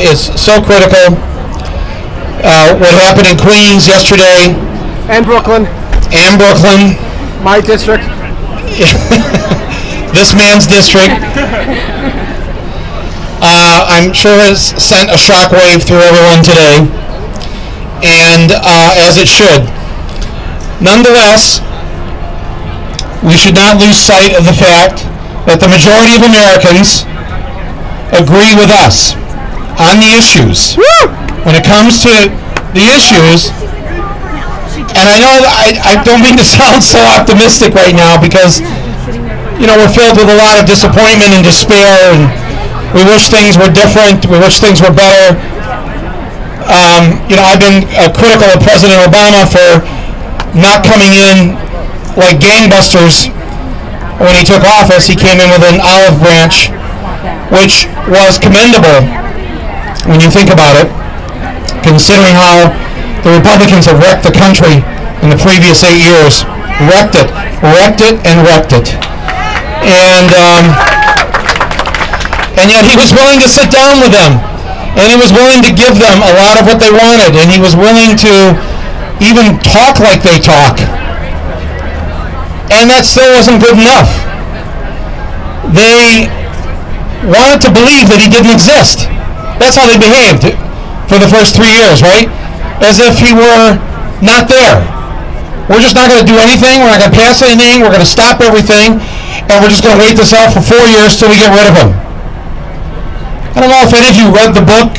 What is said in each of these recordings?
is so critical. What happened in Queens yesterday. And Brooklyn. My district. This man's district. I'm sure has sent a shockwave through everyone today. And as it should. Nonetheless, we should not lose sight of the fact that the majority of Americans agree with us on the issues. Woo! When it comes to the issues, and I know I don't mean to sound so optimistic right now because, you know, we're filled with a lot of disappointment and despair, and we wish things were different, we wish things were better. You know, I've been critical of President Obama for not coming in like gangbusters when he took office. He came in with an olive branch, which was commendable when you think about it, considering how the Republicans have wrecked the country in the previous 8 years. Wrecked it. And yet he was willing to sit down with them, and he was willing to give them a lot of what they wanted, and he was willing to even talk like they talk. And that still wasn't good enough. They wanted to believe that he didn't exist. That's how they behaved for the first 3 years, right? As if he were not there. We're just not going to do anything. We're not going to pass anything. We're going to stop everything. And we're just going to wait this out for 4 years till we get rid of him. I don't know if any of you read the book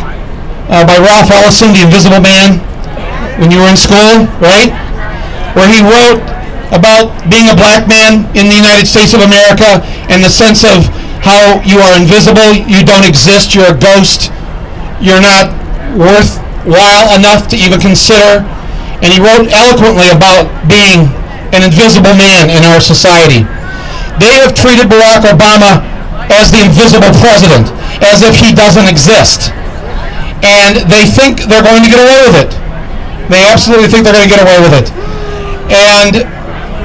by Ralph Ellison, The Invisible Man, when you were in school, right? Where he wrote about being a black man in the United States of America and the sense of how you are invisible, you don't exist, you're a ghost, you're not worthwhile enough to even consider. And he wrote eloquently about being an invisible man in our society. They have treated Barack Obama as the invisible president, as if he doesn't exist. And they think they're going to get away with it. They absolutely think they're going to get away with it. And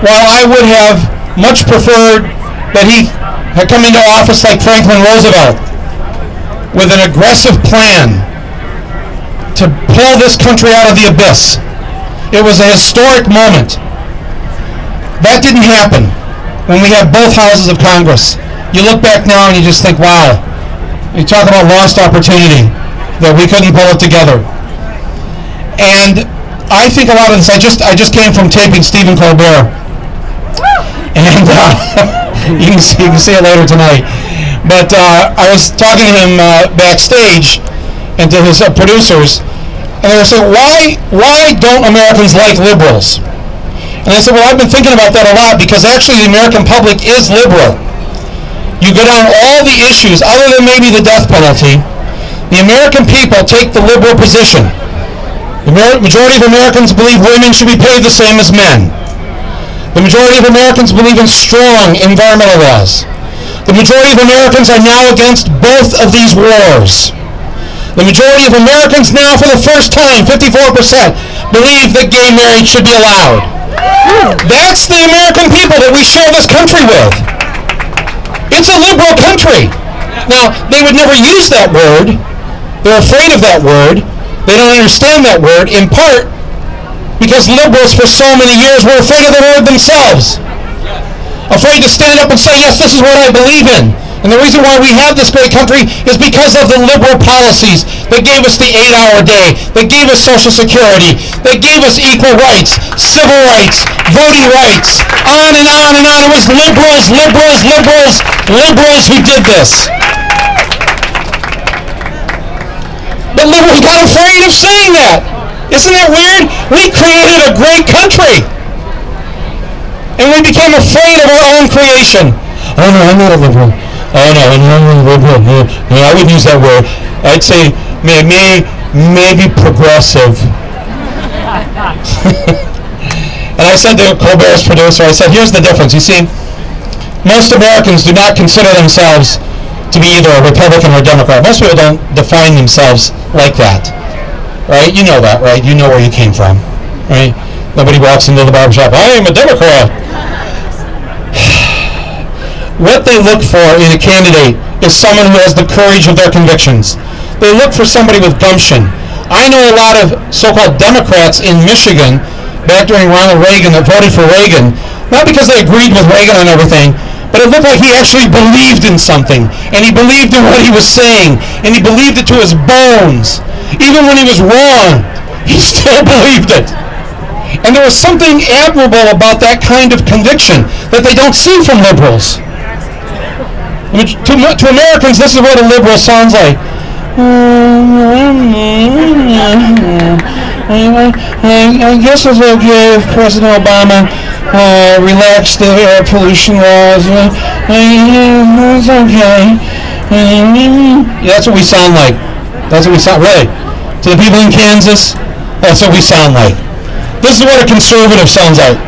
while I would have much preferred that he had come into office like Franklin Roosevelt, with an aggressive plan to pull this country out of the abyss, it was a historic moment. That didn't happen when we had both houses of Congress. You look back now and you just think, wow, you talk about lost opportunity, that we couldn't pull it together. And I think a lot of this, I just came from taping Stephen Colbert, and you can see it later tonight. But I was talking to him backstage and to his producers, and they were saying, why don't Americans like liberals? And I said, well, I've been thinking about that a lot, because actually the American public is liberal. You go down all the issues, other than maybe the death penalty, the American people take the liberal position. The majority of Americans believe women should be paid the same as men. The majority of Americans believe in strong environmental laws. The majority of Americans are now against both of these wars. The majority of Americans now, for the first time, 54%, believe that gay marriage should be allowed. That's the American people that we share this country with. It's a liberal country. Now, they would never use that word. They're afraid of that word. They don't understand that word, in part because liberals for so many years were afraid of the word themselves. Afraid to stand up and say, yes, this is what I believe in. And the reason why we have this great country is because of the liberal policies that gave us the 8-hour day, that gave us Social Security, that gave us equal rights, civil rights, voting rights, on and on and on. It was liberals who did this. But liberals got afraid of saying that. Isn't that weird? We created a great country, and we became afraid of our own creation. Oh no, I'm not a liberal. Oh no, I'm not a liberal. No, I wouldn't use that word. I'd say maybe progressive. And I said to Colbert's producer, I said, here's the difference. You see, most Americans do not consider themselves to be either a Republican or a Democrat. Most people don't define themselves like that, right? You know that, right? You know where you came from, right? Nobody walks into the barbershop, I am a Democrat. What they look for in a candidate is someone who has the courage of their convictions, They look for somebody with gumption. I know a lot of so-called Democrats in Michigan back during Ronald Reagan that voted for Reagan, not because they agreed with Reagan on everything, but it looked like he actually believed in something, and he believed in what he was saying, and he believed it to his bones. Even when he was wrong, he still believed it. And there was something admirable about that kind of conviction that they don't see from liberals. To Americans, this is what a liberal sounds like. I guess it's okay if President Obama relaxed the air pollution laws. It's okay. That's what we sound like. That's what we sound, really. To the people in Kansas, that's what we sound like. This is what a conservative sounds like.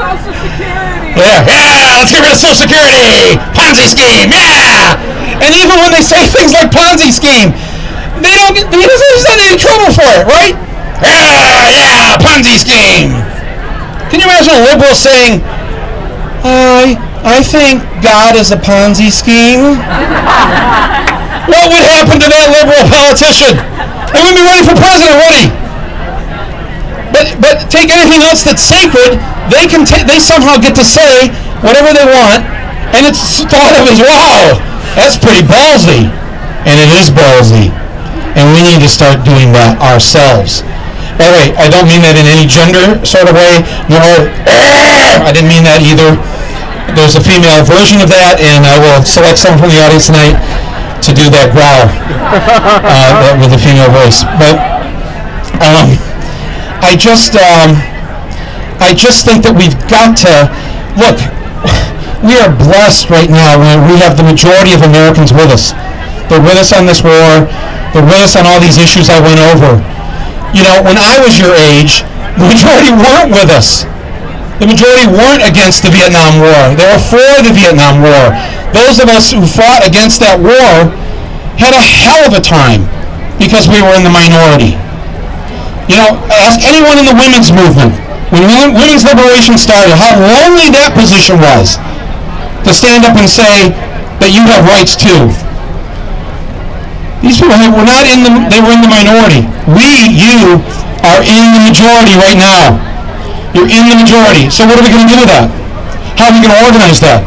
Social Security. Yeah, let's get rid of Social Security. Ponzi scheme, yeah. And even when they say things like Ponzi scheme, they don't get any trouble for it, right? Yeah, Ponzi scheme. Can you imagine a liberal saying, I think God is a Ponzi scheme? What would happen to that liberal politician? He wouldn't be running for president, would he? But take anything else that's sacred, they somehow get to say whatever they want, and it's thought of as, wow, that's pretty ballsy. And it is ballsy. And we need to start doing that ourselves. By the way, I don't mean that in any gender sort of way. No, I didn't mean that either. There's a female version of that, and I will select someone from the audience tonight to do that growl with a female voice. But I just think that we've got to look. We are blessed right now when we have the majority of Americans with us. They're with us on this war. They're with us on all these issues I went over. You know, when I was your age, the majority weren't with us. The majority weren't against the Vietnam War. They were for the Vietnam War. Those of us who fought against that war had a hell of a time because we were in the minority. You know, ask anyone in the women's movement, when women's liberation started, how lonely that position was to stand up and say that you have rights too. These people were not in they were in the minority. You are in the majority right now. You're in the majority. So what are we going to do with that? How are we going to organize that?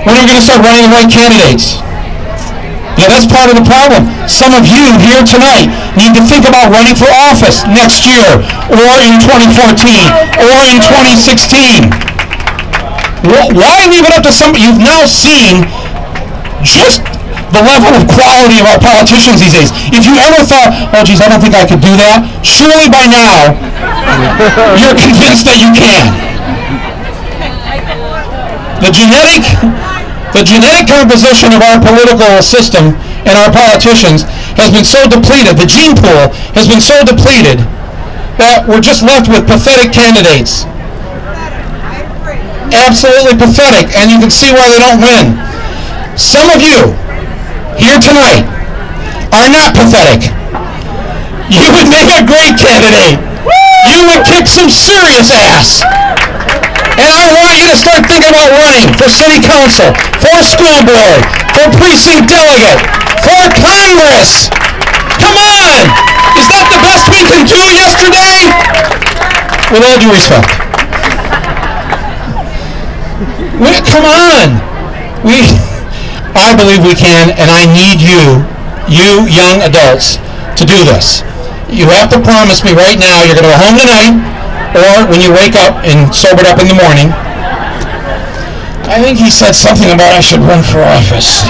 When are we going to start running the right candidates? Yeah, that's part of the problem. Some of you here tonight need to think about running for office next year, or in 2014, or in 2016. Why leave it up to somebody? You've now seen just the level of quality of our politicians these days. If you ever thought, oh geez, I don't think I could do that, surely by now you're convinced that you can. The genetic composition of our political system and our politicians has been so depleted, the gene pool has been so depleted that we're just left with pathetic candidates. Absolutely pathetic, and you can see why they don't win. Some of you here tonight are not pathetic. You would make a great candidate. You would kick some serious ass. And I want you to start thinking about running for city council, for school board, for precinct delegate, for Congress. Come on! Is that the best we can do yesterday? With all due respect. Come on! I believe we can, and I need you young adults, to do this. You have to promise me right now you're going to go home tonight, or when you wake up and sobered up in the morning. I think he said something about I should run for office.